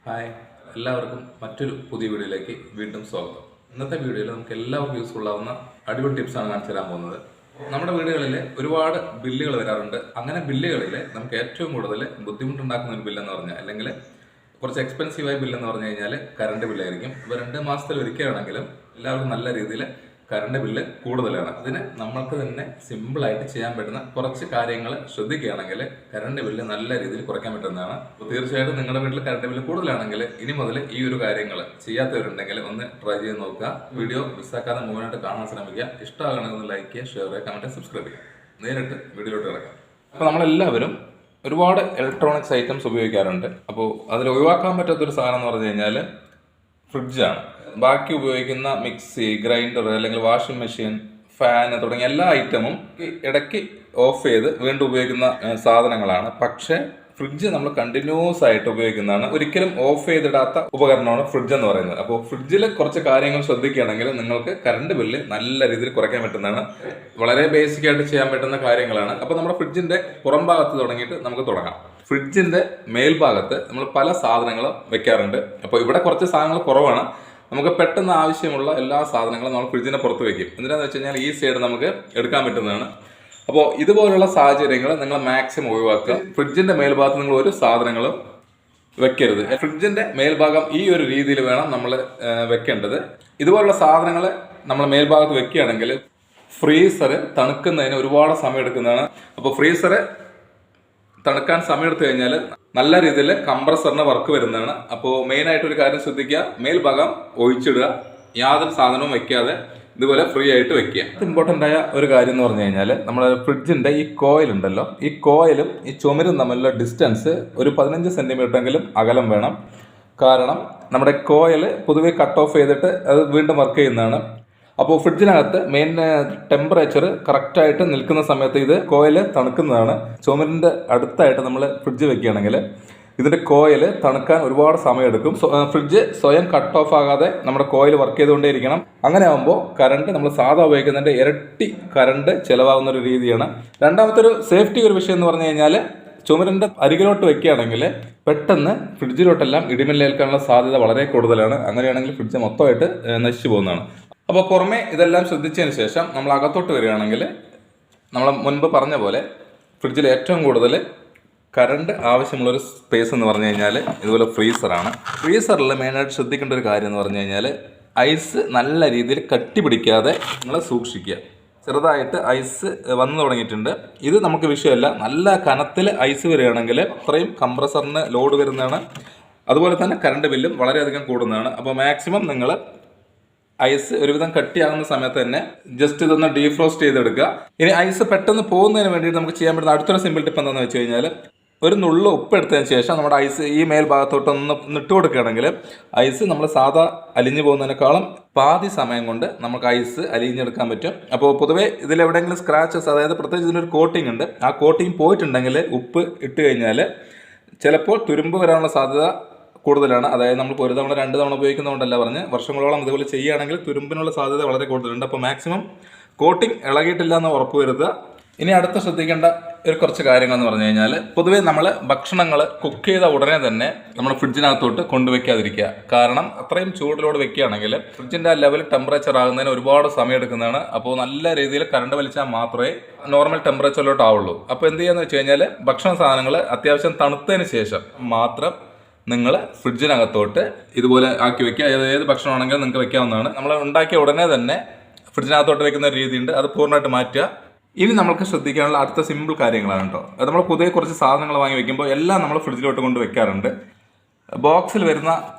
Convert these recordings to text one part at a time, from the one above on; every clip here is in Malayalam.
ഹായ്, എല്ലാവർക്കും മറ്റൊരു പുതിയ വീഡിയോയിലേക്ക് വീണ്ടും സ്വാഗതം. ഇന്നത്തെ വീഡിയോയിൽ നമുക്ക് എല്ലാവർക്കും യൂസ്ഫുൾ ആവുന്ന അടിപൊളി ടിപ്സാണ് കാണിച്ചു തരാൻ പോകുന്നത്. നമ്മുടെ വീടുകളിൽ ഒരുപാട് ബില്ലുകൾ വരാറുണ്ട്. അങ്ങനെ ബില്ലുകളിൽ നമുക്ക് ഏറ്റവും കൂടുതൽ ബുദ്ധിമുട്ടുണ്ടാക്കുന്ന ഒരു ബില്ലെന്ന് പറഞ്ഞാൽ, അല്ലെങ്കിൽ കുറച്ച് എക്സ്പെൻസീവായ ബില്ലെന്ന് പറഞ്ഞു കഴിഞ്ഞാൽ കറണ്ട് ബില്ലായിരിക്കും. ഇപ്പോൾ 2 മാസത്തിൽ ഒരിക്കലാണെങ്കിലും എല്ലാവർക്കും നല്ല രീതിയിൽ കറണ്ട് ബില്ല് കൂടുതലാണ്. അതിന് നമ്മൾക്ക് തന്നെ സിമ്പിളായിട്ട് ചെയ്യാൻ പറ്റുന്ന കുറച്ച് കാര്യങ്ങൾ ശ്രദ്ധിക്കുകയാണെങ്കിൽ കറണ്ട് ബില്ല് നല്ല രീതിയിൽ കുറയ്ക്കാൻ പറ്റുന്നതാണ്. അപ്പോൾ തീർച്ചയായിട്ടും നിങ്ങളുടെ വീട്ടിൽ കറണ്ട് ബില്ല് കൂടുതലാണെങ്കിൽ ഇനി മുതൽ ഈ ഒരു കാര്യങ്ങൾ ചെയ്യാത്തവരുണ്ടെങ്കിൽ ഒന്ന് ട്രൈ ചെയ്ത് നോക്കുക. വീഡിയോ മിസ്സാക്കാതെ മുഴുവനായിട്ട് കാണാൻ ശ്രമിക്കുക. ഇഷ്ടമാകണമെങ്കിൽ ഒന്ന് ലൈക്ക് ചെയ്യുക, ഷെയർ ചെയ്യുക, കമൻറ്റ്, സബ്സ്ക്രൈബ് ചെയ്യുക. നേരിട്ട് വീഡിയോയിലോട്ട് കിടക്കാം. അപ്പോൾ നമ്മളെല്ലാവരും ഒരുപാട് ഇലക്ട്രോണിക്സ് ഐറ്റംസ് ഉപയോഗിക്കാറുണ്ട്. അപ്പോൾ അതിൽ ഒഴിവാക്കാൻ പറ്റാത്തൊരു സാധനം എന്ന് പറഞ്ഞു കഴിഞ്ഞാൽ ഫ്രിഡ്ജാണ്. ബാക്കി ഉപയോഗിക്കുന്ന മിക്സി, ഗ്രൈൻഡർ, അല്ലെങ്കിൽ വാഷിംഗ് മെഷീൻ, ഫാൻ തുടങ്ങിയ എല്ലാ ഐറ്റമും ഇടയ്ക്ക് ഓഫ് ചെയ്ത് വീണ്ടും ഉപയോഗിക്കുന്ന സാധനങ്ങളാണ്. പക്ഷേ ഫ്രിഡ്ജ് നമ്മൾ കണ്ടിന്യൂസ് ആയിട്ട് ഉപയോഗിക്കുന്നതാണ്. ഒരിക്കലും ഓഫ് ചെയ്തിടാത്ത ഉപകരണമാണ് ഫ്രിഡ്ജ് എന്ന് പറയുന്നത്. അപ്പോൾ ഫ്രിഡ്ജിൽ കുറച്ച് കാര്യങ്ങൾ ശ്രദ്ധിക്കുകയാണെങ്കിൽ നിങ്ങൾക്ക് കറണ്ട് ബില്ല് നല്ല രീതിയിൽ കുറയ്ക്കാൻ പറ്റുന്നതാണ്. വളരെ ബേസിക് ആയിട്ട് ചെയ്യാൻ പറ്റുന്ന കാര്യങ്ങളാണ്. അപ്പോൾ നമ്മുടെ ഫ്രിഡ്ജിന്റെ പുറം ഭാഗത്ത് തുടങ്ങിയിട്ട് നമുക്ക് തുടങ്ങാം. ഫ്രിഡ്ജിന്റെ മേൽഭാഗത്ത് നമ്മൾ പല സാധനങ്ങളും വെക്കാറുണ്ട്. അപ്പോൾ ഇവിടെ കുറച്ച് സാധനങ്ങൾ കുറവാണ്. നമുക്ക് പെട്ടെന്ന് ആവശ്യമുള്ള എല്ലാ സാധനങ്ങളും നമ്മൾ ഫ്രിഡ്ജിനെ പുറത്ത് വെക്കും. എന്തിനാന്ന് വെച്ച് കഴിഞ്ഞാൽ ഈ സൈഡ് നമുക്ക് എടുക്കാൻ പറ്റുന്നതാണ്. അപ്പോൾ ഇതുപോലുള്ള സാഹചര്യങ്ങൾ നിങ്ങൾ മാക്സിമം ഒഴിവാക്കുക. ഫ്രിഡ്ജിന്റെ മേൽഭാഗത്ത് നിങ്ങൾ ഒരു സാധനങ്ങളും വെക്കരുത്. ഫ്രിഡ്ജിന്റെ മേൽഭാഗം ഈ ഒരു രീതിയിൽ വേണം നമ്മൾ വെക്കേണ്ടത്. ഇതുപോലുള്ള സാധനങ്ങൾ നമ്മൾ മേൽഭാഗത്ത് വെക്കുകയാണെങ്കിൽ ഫ്രീസർ തണുക്കുന്നതിന് ഒരുപാട് സമയം എടുക്കുന്നതാണ്. അപ്പോൾ ഫ്രീസർ തണുക്കാൻ സമയം എടുത്തു കഴിഞ്ഞാൽ നല്ല രീതിയിൽ കംപ്രസറിന് വർക്ക് വരുന്നതാണ്. അപ്പോൾ മെയിനായിട്ട് ഒരു കാര്യം ശ്രദ്ധിക്കുക, മേൽഭാഗം ഒഴിച്ചിടുക, യാതൊരു സാധനവും വെക്കാതെ ഇതുപോലെ ഫ്രീ ആയിട്ട് വെക്കുക. ഇമ്പോർട്ടൻ്റ് ആയ ഒരു കാര്യം എന്ന് പറഞ്ഞു കഴിഞ്ഞാൽ നമ്മുടെ ഫ്രിഡ്ജിന്റെ ഈ കോയിൽ ഉണ്ടല്ലോ, ഈ കോയിലും ഈ ചുമരും തമ്മിലുള്ള ഡിസ്റ്റൻസ് ഒരു 15 സെന്റിമീറ്ററെങ്കിലും അകലം വേണം. കാരണം നമ്മുടെ കോയിൽ പൊതുവെ കട്ട് ഓഫ് ചെയ്തിട്ട് അത് വീണ്ടും വർക്ക് ചെയ്യുന്നതാണ്. അപ്പോൾ ഫ്രിഡ്ജിനകത്ത് മെയിൻ ടെമ്പറേച്ചർ കറക്റ്റായിട്ട് നിൽക്കുന്ന സമയത്ത് ഇത് കോയിൽ തണുക്കുന്നതാണ്. ചുമരിൻ്റെ അടുത്തായിട്ട് നമ്മൾ ഫ്രിഡ്ജ് വെക്കുകയാണെങ്കിൽ ഇതിൻ്റെ കോയിൽ തണുക്കാൻ ഒരുപാട് സമയമെടുക്കും. ഫ്രിഡ്ജ് സ്വയം കട്ട് ഓഫ് ആകാതെ നമ്മുടെ കോയിൽ വർക്ക് ചെയ്തുകൊണ്ടേയിരിക്കണം. അങ്ങനെ ആകുമ്പോൾ കറണ്ട് നമ്മൾ സാധാ ഉപയോഗിക്കുന്നതിൻ്റെ ഇരട്ടി കറണ്ട് ചിലവാകുന്ന ഒരു രീതിയാണ്. രണ്ടാമത്തെ ഒരു സേഫ്റ്റി ഒരു വിഷയം എന്ന് പറഞ്ഞു കഴിഞ്ഞാൽ, ചുമരിൻ്റെ അരികിലോട്ട് വെക്കുകയാണെങ്കിൽ പെട്ടെന്ന് ഫ്രിഡ്ജിലോട്ടെല്ലാം ഇടിമിന്നലേൽക്കാനുള്ള സാധ്യത വളരെ കൂടുതലാണ്. അങ്ങനെയാണെങ്കിൽ ഫ്രിഡ്ജ് മൊത്തമായിട്ട് നശിച്ചു പോകുന്നതാണ്. അപ്പോൾ പുറമെ ഇതെല്ലാം ശ്രദ്ധിച്ചതിന് ശേഷം നമ്മൾ അകത്തോട്ട് വരികയാണെങ്കിൽ നമ്മൾ മുൻപ് പറഞ്ഞ പോലെ ഫ്രിഡ്ജിൽ ഏറ്റവും കൂടുതൽ കറണ്ട് ആവശ്യമുള്ളൊരു സ്പേസ് എന്ന് പറഞ്ഞു കഴിഞ്ഞാൽ ഇതുപോലെ ഫ്രീസറാണ്. ഫ്രീസറിൽ മെയിനായിട്ട് ശ്രദ്ധിക്കേണ്ട ഒരു കാര്യം എന്ന് പറഞ്ഞു കഴിഞ്ഞാൽ ഐസ് നല്ല രീതിയിൽ കട്ടി പിടിക്കാതെ നിങ്ങൾ സൂക്ഷിക്കുക. ചെറുതായിട്ട് ഐസ് വന്നു തുടങ്ങിയിട്ടുണ്ട്. ഇത് നമുക്ക് വിഷയമല്ല. നല്ല കനത്തിൽ ഐസ് വരികയാണെങ്കിൽ അത്രയും കംപ്രസറിന് ലോഡ് വരുന്നതാണ്. അതുപോലെ തന്നെ കറണ്ട് ബില്ലും വളരെയധികം കൂടുന്നതാണ്. അപ്പോൾ മാക്സിമം നിങ്ങൾ ഐസ് ഒരുവിധം കട്ടിയാകുന്ന സമയത്ത് തന്നെ ജസ്റ്റ് ഇതൊന്ന് ഡീഫ്രോസ്റ്റ് ചെയ്തെടുക്കുക. ഇനി ഐസ് പെട്ടെന്ന് പോകുന്നതിന് വേണ്ടിയിട്ട് നമുക്ക് ചെയ്യാൻ പറ്റുന്ന അടുത്തൊരു സിമ്പിൾ ടിപ്പ് എന്താണെന്ന് വെച്ച് കഴിഞ്ഞാൽ, ഒരു നുള്ളു ഉപ്പ് എടുത്തതിന് ശേഷം നമ്മുടെ ഐസ് ഈ മേൽഭാഗത്തോട്ടൊന്ന് ഇട്ട് കൊടുക്കുകയാണെങ്കിൽ ഐസ് നമ്മൾ സാധാ അലിഞ്ഞു പോകുന്നതിനേക്കാളും പാതി സമയം കൊണ്ട് നമുക്ക് ഐസ് അലിഞ്ഞെടുക്കാൻ പറ്റും. അപ്പോൾ പൊതുവേ ഇതിലെവിടെയെങ്കിലും സ്ക്രാച്ചസ്, അതായത് പ്രത്യേകിച്ച് ഇതിനൊരു കോട്ടിംഗ് ഉണ്ട്, ആ കോട്ടിംഗ് പോയിട്ടുണ്ടെങ്കിൽ ഉപ്പ് ഇട്ട് കഴിഞ്ഞാൽ ചിലപ്പോൾ തുരുമ്പ് വരാനുള്ള സാധ്യത കൂടുതലാണ്. അതായത് നമ്മൾ ഒരു തവണ 2 തവണ ഉപയോഗിക്കുന്നതുകൊണ്ടല്ല പറഞ്ഞ്, വർഷങ്ങളോളം ഇതുപോലെ ചെയ്യുകയാണെങ്കിൽ തുരുമ്പിനുള്ള സാധ്യത വളരെ കൂടുതലുണ്ട്. അപ്പോൾ മാക്സിമം കോട്ടിംഗ് ഇളകിയിട്ടില്ല എന്ന് ഉറപ്പ് വരുത്തുക. ഇനി അടുത്ത ശ്രദ്ധിക്കേണ്ട കുറച്ച് കാര്യങ്ങൾ എന്ന് പറഞ്ഞു കഴിഞ്ഞാൽ, പൊതുവേ നമ്മൾ ഭക്ഷണങ്ങൾ കുക്ക് ചെയ്ത ഉടനെ തന്നെ നമ്മൾ ഫ്രിഡ്ജിനകത്തോട്ട് കൊണ്ടുവയ്ക്കാതിരിക്കുക. കാരണം അത്രയും ചൂടിലോട് വെക്കുകയാണെങ്കിൽ ഫ്രിഡ്ജിൻ്റെ ആ ലെവൽ ടെമ്പറേച്ചർ ആകുന്നതിന് ഒരുപാട് സമയം എടുക്കുന്നതാണ്. അപ്പോൾ നല്ല രീതിയിൽ കറണ്ട് വലിച്ചാൽ മാത്രമേ നോർമൽ ടെമ്പറേച്ചറിലോട്ട് ആവുള്ളൂ. അപ്പോൾ എന്ത് ചെയ്യാന്ന് വെച്ച് കഴിഞ്ഞാൽ, ഭക്ഷണ സാധനങ്ങൾ അത്യാവശ്യം തണുത്തതിന് ശേഷം മാത്രം നിങ്ങൾ ഫ്രിഡ്ജിനകത്തോട്ട് ഇതുപോലെ ആക്കി വെക്കുക. ഏത് ഭക്ഷണമാണെങ്കിലും നിങ്ങൾക്ക് വെക്കാവുന്നതാണ്. നമ്മൾ ഉണ്ടാക്കിയ ഉടനെ തന്നെ ഫ്രിഡ്ജിനകത്തോട്ട് വെക്കുന്ന ഒരു രീതിയുണ്ട്, അത് പൂർണ്ണമായിട്ട് മാറ്റുക. ഇനി നമുക്ക് ശ്രദ്ധിക്കാനുള്ള അടുത്ത സിമ്പിൾ കാര്യങ്ങളാണ് കേട്ടോ. അത് നമ്മൾ പുതിയ കുറച്ച് സാധനങ്ങൾ വാങ്ങി വെക്കുമ്പോൾ എല്ലാം നമ്മൾ ഫ്രിഡ്ജിലോട്ട് കൊണ്ട് വെക്കാറുണ്ട്. ബോക്സിൽ വരുന്ന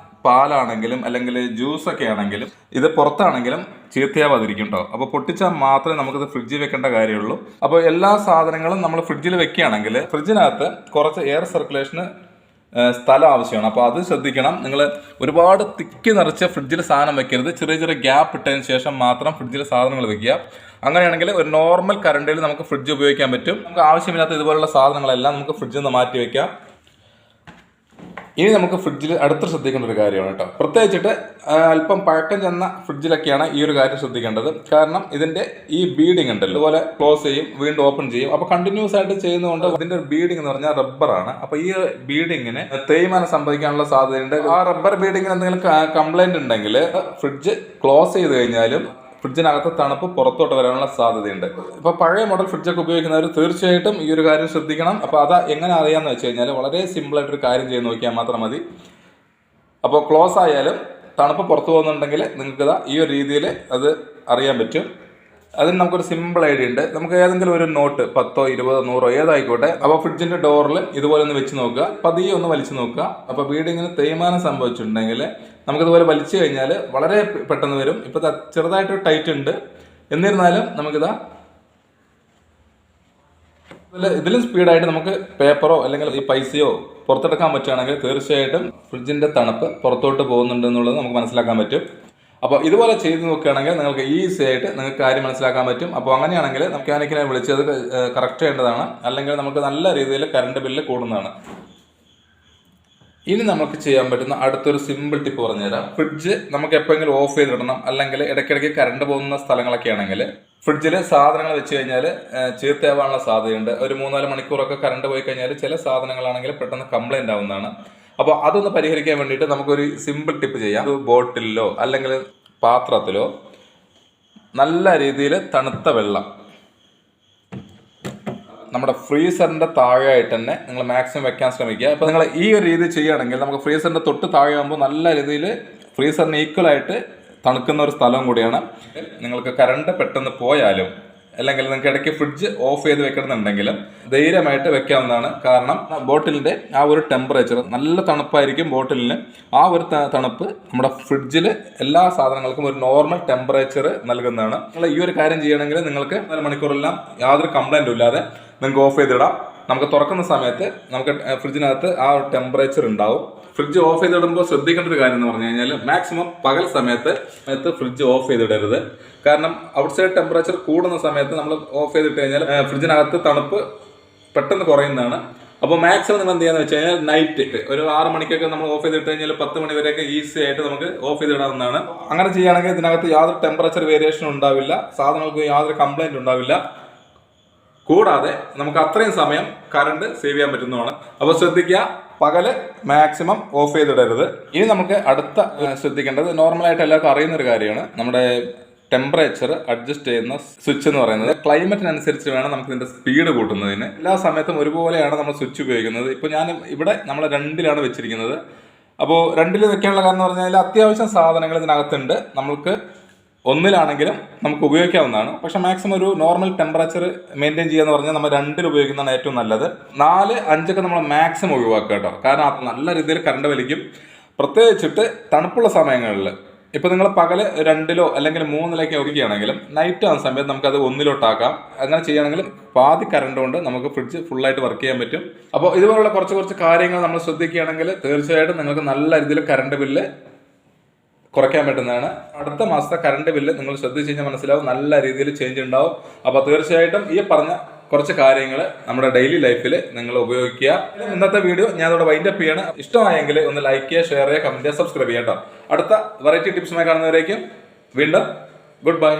പാലാണെങ്കിലും അല്ലെങ്കിൽ ജ്യൂസൊക്കെ ആണെങ്കിലും ഇത് പുറത്താണെങ്കിലും ചീത്തയാവാതിരിക്കും കേട്ടോ. അപ്പോൾ പൊട്ടിച്ചാൽ മാത്രമേ നമുക്കിത് ഫ്രിഡ്ജിൽ വെക്കേണ്ട കാര്യമുള്ളൂ. അപ്പോൾ എല്ലാ സാധനങ്ങളും നമ്മൾ ഫ്രിഡ്ജിൽ വെക്കുകയാണെങ്കിൽ ഫ്രിഡ്ജിനകത്ത് കുറച്ച് എയർ സർക്കുലേഷന് സ്ഥലം ആവശ്യമാണ്. അപ്പോൾ അത് ശ്രദ്ധിക്കണം. നിങ്ങൾ ഒരുപാട് തിക്കി നിറച്ച് ഫ്രിഡ്ജിൽ സാധനം വെക്കരുത്. ചെറിയ ചെറിയ ഗ്യാപ്പ് ഇട്ടതിന് ശേഷം മാത്രം ഫ്രിഡ്ജിൽ സാധനങ്ങൾ വെക്കുക. അങ്ങനെയാണെങ്കിൽ ഒരു നോർമൽ കറണ്ടിൽ നമുക്ക് ഫ്രിഡ്ജ് ഉപയോഗിക്കാൻ പറ്റും. നമുക്ക് ആവശ്യമില്ലാത്ത ഇതുപോലുള്ള സാധനങ്ങളെല്ലാം നമുക്ക് ഫ്രിഡ്ജിൽ നിന്ന് മാറ്റി വയ്ക്കാം. ഇനി നമുക്ക് ഫ്രിഡ്ജിൽ അടുത്ത് ശ്രദ്ധിക്കേണ്ട ഒരു കാര്യമാണ് കേട്ടോ. പ്രത്യേകിച്ചിട്ട് അല്പം പഴക്കം ചെന്ന ഫ്രിഡ്ജിലൊക്കെയാണ് ഈ ഒരു കാര്യം ശ്രദ്ധിക്കേണ്ടത്. കാരണം ഇതിന്റെ ഈ ബീഡിങ് ഉണ്ടല്ലോ, അതുപോലെ ക്ലോസ് ചെയ്യും വീണ്ടും ഓപ്പൺ ചെയ്യും. അപ്പോൾ കണ്ടിന്യൂസ് ആയിട്ട് ചെയ്യുന്നതുകൊണ്ട് ഇതിന്റെ ഒരു ബീഡിങ് എന്ന് പറഞ്ഞാൽ റബ്ബറാണ്. അപ്പോൾ ഈ ബീഡിങ്ങിന് തേയ്മാനം സംഭവിക്കാനുള്ള സാധ്യതയുണ്ട്. ആ റബ്ബർ ബീഡിങ്ങിന് എന്തെങ്കിലും കംപ്ലൈന്റ് ഉണ്ടെങ്കിൽ ഫ്രിഡ്ജ് ക്ലോസ് ചെയ്ത് കഴിഞ്ഞാലും ഫ്രിഡ്ജിനകത്ത് തണുപ്പ് പുറത്തോട്ട് വരാനുള്ള സാധ്യതയുണ്ട്. ഇപ്പോൾ പഴയ മോഡൽ ഫ്രിഡ്ജൊക്കെ ഉപയോഗിക്കുന്നവർ തീർച്ചയായിട്ടും ഈ ഒരു കാര്യം ശ്രദ്ധിക്കണം. അപ്പോൾ അത് എങ്ങനെ അറിയാമെന്ന് വെച്ച് കഴിഞ്ഞാൽ വളരെ സിമ്പിളായിട്ടൊരു കാര്യം ചെയ്ത് നോക്കിയാൽ മാത്രം മതി. അപ്പോൾ ക്ലോസ് ആയാലും തണുപ്പ് പുറത്തു പോകുന്നുണ്ടെങ്കിൽ നിങ്ങൾക്ക് ഈ ഒരു രീതിയിൽ അത് അറിയാൻ പറ്റും. അതിന് നമുക്കൊരു സിമ്പിൾ ഐഡിയ ഉണ്ട്. നമുക്ക് ഏതെങ്കിലും ഒരു നോട്ട് 10, 20, 100 ഏതായിക്കോട്ടെ, അപ്പോൾ ഫ്രിഡ്ജിന്റെ ഡോറിൽ ഇതുപോലെ ഒന്ന് വെച്ച് നോക്കുക, പതിയെ ഒന്ന് വലിച്ചു നോക്കുക. അപ്പോൾ ബീഡിങ്ങിന് തേയ്മാനം സംഭവിച്ചിട്ടുണ്ടെങ്കിൽ നമുക്കിതുപോലെ വലിച്ചു കഴിഞ്ഞാൽ വളരെ പെട്ടെന്ന് വരും. ഇപ്പോൾ ചെറുതായിട്ടൊരു ടൈറ്റ് ഉണ്ട്, എന്നിരുന്നാലും നമുക്കിതാ ഇതിലും സ്പീഡായിട്ട് നമുക്ക് പേപ്പറോ അല്ലെങ്കിൽ ഈ പൈസയോ പുറത്തെടുക്കാൻ പറ്റുകയാണെങ്കിൽ തീർച്ചയായിട്ടും ഫ്രിഡ്ജിന്റെ തണുപ്പ് പുറത്തോട്ട് പോകുന്നുണ്ട് എന്നുള്ളത് നമുക്ക് മനസ്സിലാക്കാൻ പറ്റും. അപ്പോൾ ഇതുപോലെ ചെയ്ത് നോക്കുകയാണെങ്കിൽ നിങ്ങൾക്ക് ഈസി ആയിട്ട് നിങ്ങൾക്ക് കാര്യം മനസ്സിലാക്കാൻ പറ്റും. അപ്പോൾ അങ്ങനെയാണെങ്കിൽ മെക്കാനിക്കിനെ വിളിച്ചത് കറക്റ്റ് ചെയ്യേണ്ടതാണ്, അല്ലെങ്കിൽ നമുക്ക് നല്ല രീതിയിൽ കറണ്ട് ബില്ല് കൂടുന്നതാണ്. ഇനി നമുക്ക് ചെയ്യാൻ പറ്റുന്ന അടുത്തൊരു സിമ്പിൾ ടിപ്പ് പറഞ്ഞുതരാം. ഫ്രിഡ്ജ് നമുക്ക് എപ്പോഴെങ്കിലും ഓഫ് ചെയ്തിടണം, അല്ലെങ്കിൽ ഇടയ്ക്കിടയ്ക്ക് കറണ്ട് പോകുന്ന സ്ഥലങ്ങളൊക്കെ ആണെങ്കിൽ ഫ്രിഡ്ജിൽ സാധനങ്ങൾ വെച്ച് കഴിഞ്ഞാൽ ചീത്തയാവാനുള്ള സാധ്യതയുണ്ട്. ഒരു 3-4 മണിക്കൂറൊക്കെ കറണ്ട് പോയി കഴിഞ്ഞാൽ ചില സാധനങ്ങളാണെങ്കിൽ പെട്ടെന്ന് കംപ്ലൈന്റ് ആവുന്നതാണ്. അപ്പോൾ അതൊന്ന് പരിഹരിക്കാൻ വേണ്ടിയിട്ട് നമുക്കൊരു സിമ്പിൾ ടിപ്പ് ചെയ്യാം. ഒരു ബോട്ടിലോ അല്ലെങ്കിൽ പാത്രത്തിലോ നല്ല രീതിയിൽ തണുത്ത വെള്ളം നമ്മുടെ ഫ്രീസറിന്റെ താഴെയായിട്ട് തന്നെ നിങ്ങൾ മാക്സിമം വെക്കാൻ ശ്രമിക്കുക. അപ്പോൾ നിങ്ങൾ ഈ ഒരു രീതി ചെയ്യുകയാണെങ്കിൽ നമുക്ക് ഫ്രീസറിന്റെ തൊട്ട് താഴെയാകുമ്പോൾ നല്ല രീതിയിൽ ഫ്രീസറിന് ഈക്വലായിട്ട് തണുക്കുന്ന ഒരു സ്ഥലവും കൂടിയാണ്. നിങ്ങൾക്ക് കറണ്ട് പെട്ടെന്ന് പോയാലും അല്ലെങ്കിൽ നിങ്ങൾക്ക് ഇടയ്ക്ക് ഫ്രിഡ്ജ് ഓഫ് ചെയ്ത് വെക്കണമെന്നുണ്ടെങ്കിലും ധൈര്യമായിട്ട് വെക്കാവുന്നതാണ്. കാരണം ബോട്ടിലിന്റെ ആ ഒരു ടെമ്പറേച്ചർ നല്ല തണുപ്പായിരിക്കും. ബോട്ടിലിന് ആ ഒരു തണുപ്പ് നമ്മുടെ ഫ്രിഡ്ജിൽ എല്ലാ സാധനങ്ങൾക്കും ഒരു നോർമൽ ടെമ്പറേച്ചർ നൽകുന്നതാണ്. നിങ്ങൾ ഈ ഒരു കാര്യം ചെയ്യണമെങ്കിൽ നിങ്ങൾക്ക് 4 മണിക്കൂറെല്ലാം യാതൊരു കംപ്ലൈന്റും ഇല്ലാതെ നിങ്ങൾക്ക് ഓഫ് ചെയ്തിടാം. നമുക്ക് തുറക്കുന്ന സമയത്ത് നമുക്ക് ഫ്രിഡ്ജിനകത്ത് ആ ഒരു ടെമ്പറേച്ചർ ഉണ്ടാവും. ഫ്രിഡ്ജ് ഓഫ് ചെയ്തിടുമ്പോൾ ശ്രദ്ധിക്കേണ്ട ഒരു കാര്യം എന്ന് പറഞ്ഞു കഴിഞ്ഞാൽ മാക്സിമം പകൽ സമയത്ത് ഫ്രിഡ്ജ് ഓഫ് ചെയ്തിടരുത്. കാരണം ഔട്ട്സൈഡ് ടെമ്പറേച്ചർ കൂടുന്ന സമയത്ത് നമ്മൾ ഓഫ് ചെയ്തിട്ട് കഴിഞ്ഞാൽ ഫ്രിഡ്ജിനകത്ത് തണുപ്പ് പെട്ടെന്ന് കുറയുന്നതാണ്. അപ്പോൾ മാക്സിമം നിങ്ങൾ എന്ത് ചെയ്യാന്ന് വെച്ച് കഴിഞ്ഞാൽ നൈറ്റ് ഒരു 6 മണിക്കൊക്കെ നമ്മൾ ഓഫ് ചെയ്തിട്ട് കഴിഞ്ഞാൽ 10 മണി വരെയൊക്കെ ഈസി ആയിട്ട് നമുക്ക് ഓഫ് ചെയ്തിടാവുന്നതാണ്. അങ്ങനെ ചെയ്യുകയാണെങ്കിൽ ഇതിനകത്ത് യാതൊരു ടെമ്പറേച്ചർ വേരിയേഷനും ഉണ്ടാവില്ല, സാധനങ്ങൾക്ക് യാതൊരു കംപ്ലൈന്റ് ഉണ്ടാവില്ല. കൂടാതെ നമുക്ക് അത്രയും സമയം കറണ്ട് സേവ് ചെയ്യാൻ പറ്റുന്നതാണ്. അപ്പോൾ ശ്രദ്ധിക്കുക, പകല് മാക്സിമം ഓഫ് ചെയ്തിടരുത്. ഇനി നമുക്ക് അടുത്ത ശ്രദ്ധിക്കേണ്ടത് നോർമലായിട്ട് എല്ലാവർക്കും അറിയുന്ന ഒരു കാര്യമാണ്. നമ്മുടെ ടെമ്പറേച്ചർ അഡ്ജസ്റ്റ് ചെയ്യുന്ന സ്വിച്ച് എന്ന് പറയുന്നത് ക്ലൈമറ്റിനനുസരിച്ച് വേണം നമുക്ക് ഇതിന്റെ സ്പീഡ് കൂട്ടുന്നതിന്. എല്ലാ സമയത്തും ഒരുപോലെയാണ് നമ്മൾ സ്വിച്ച് ഉപയോഗിക്കുന്നത്. ഇപ്പോൾ ഞാൻ ഇവിടെ നമ്മൾ 2-ലാണ് വെച്ചിരിക്കുന്നത്. അപ്പോൾ 2-ൽ വെക്കാനുള്ള കാരണം എന്ന് പറഞ്ഞാൽ അത്യാവശ്യം സാധനങ്ങൾ ഇതിനകത്തുണ്ട്. നമുക്ക് 1-ലാണെങ്കിലും നമുക്ക് ഉപയോഗിക്കാവുന്നതാണ്. പക്ഷെ മാക്സിമം ഒരു നോർമൽ ടെമ്പറേച്ചർ മെയിൻറ്റെയിൻ ചെയ്യാന്ന് പറഞ്ഞാൽ നമ്മൾ 2-ൽ ഉപയോഗിക്കുന്നതാണ് ഏറ്റവും നല്ലത്. 4, 5 നമ്മൾ മാക്സിമം ഒഴിവാക്കുക കേട്ടോ. കാരണം നല്ല രീതിയിൽ കറണ്ട് വലിക്കും. പ്രത്യേകിച്ചിട്ട് തണുപ്പുള്ള സമയങ്ങളിൽ ഇപ്പോൾ നിങ്ങൾ പകല് 2-ലോ അല്ലെങ്കിൽ 3-ലൊക്കെ ഒതുക്കുകയാണെങ്കിലും നൈറ്റ് ആവുന്ന സമയത്ത് നമുക്കത് 1-ലോട്ടാക്കാം. അങ്ങനെ ചെയ്യുകയാണെങ്കിൽ പാതി കറണ്ട് കൊണ്ട് നമുക്ക് ഫ്രിഡ്ജ് ഫുള്ളായിട്ട് വർക്ക് ചെയ്യാൻ പറ്റും. അപ്പോൾ ഇതുപോലുള്ള കുറച്ച് കാര്യങ്ങൾ നമ്മൾ ശ്രദ്ധിക്കുകയാണെങ്കിൽ തീർച്ചയായിട്ടും നിങ്ങൾക്ക് നല്ല രീതിയിൽ കറണ്ട് ബില്ല് കുറയ്ക്കാൻ പറ്റുന്നതാണ്. അടുത്ത മാസത്തെ കറണ്ട് ബില്ല് നിങ്ങൾ ശ്രദ്ധിച്ച് കഴിഞ്ഞാൽ മനസ്സിലാവും, നല്ല രീതിയിൽ ചേഞ്ച് ഉണ്ടാവും. അപ്പോൾ തീർച്ചയായിട്ടും ഈ പറഞ്ഞ കുറച്ച് കാര്യങ്ങൾ നമ്മുടെ ഡെയിലി ലൈഫിൽ നിങ്ങൾ ഉപയോഗിക്കുക. ഇന്നത്തെ വീഡിയോ ഞാൻ ഇവിടെ വൈൻഡപ്പ് ചെയ്യാണ്. ഇഷ്ടമായെങ്കിൽ ഒന്ന് ലൈക്ക് ചെയ്യുക, ഷെയർ ചെയ്യുക, കമന്റ് ചെയ്യുക, സബ്സ്ക്രൈബ് ചെയ്യുക കേട്ടോ. അടുത്ത വെറൈറ്റി ടിപ്സുമായി കാണുന്നവരേക്കും വീണ്ടും ഗുഡ് ബൈ.